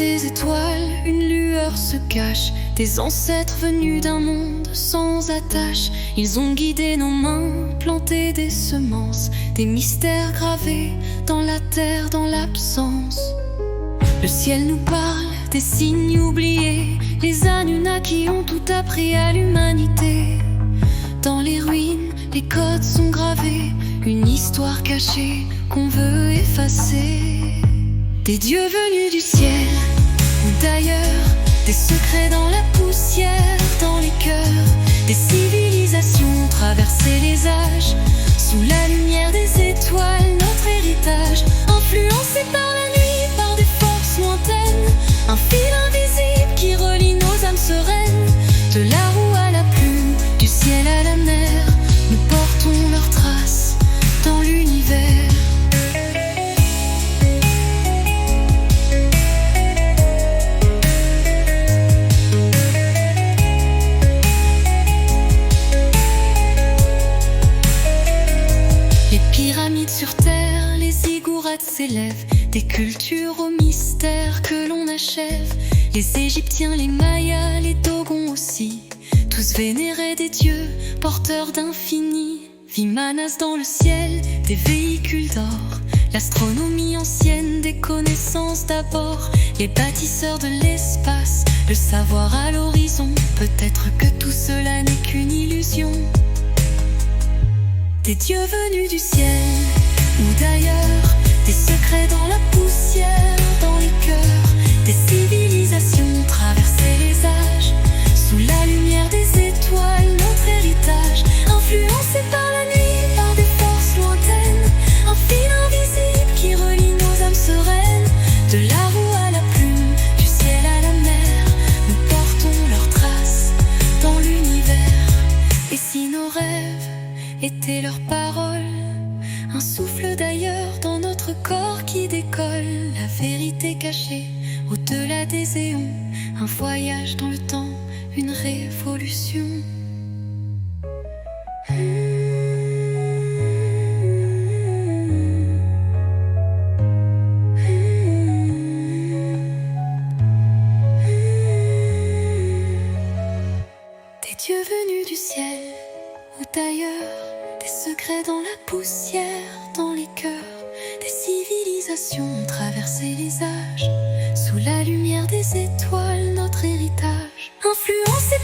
des étoiles, une lueur se cache. Des ancêtres venus d'un monde sans attache. Ils ont guidé nos mains, planté des semences, des mystères gravés dans la terre, dans l'absence. Le ciel nous parle, des signes oubliés, les Anunnaki ont tout appris à l'humanité. Dans les ruines, les codes sont gravés, une histoire cachée qu'on veut effacer. Des dieux venus du ciel ou d'ailleurs, des secrets dans la poussière, dans les cœurs. Des civilisations traversées les âges, sous la lumière des étoiles, notre héritage. Influencé par la nuit, par des forces lointaines, un fil invisible qui relie nos âmes sereines. De la roue à la plume, du ciel à la mer, nous portons leurs traces dans l'univers. Les pyramides sur terre, les ziggourats s'élèvent, des cultures au mystère que l'on achève. Les Égyptiens, les Mayas, les Dogons aussi, tous vénéraient des dieux, porteurs d'infini. Vimanas dans le ciel, des véhicules d'or, l'astronomie ancienne, des connaissances d'abord. Les bâtisseurs de l'espace, le savoir à l'horizon. Peut-être que tout cela n'est qu'une illusion. Des dieux venus du ciel ou d'ailleurs, des secrets dans la poussière, dans les cœurs. Des civilisations traversées les âges, sous la lumière des étoiles, notre héritage. Influencé par la nuit, par des forces lointaines, un fil invisible qui relie nos âmes sereines. De la roue à la plume, du ciel à la mer, nous portons leurs traces dans l'univers. Et si nos rêves étaient leurs paroles, un souffle d'ailleurs dans notre corps qui décolle. La vérité cachée au-delà des éons, un voyage dans le temps, une révolution. Des dieux venus du ciel ou d'ailleurs, des secrets dans la poussière, dans les cœurs. Des civilisations ont traversé les âges, sous la lumière des étoiles, notre héritage. Influencé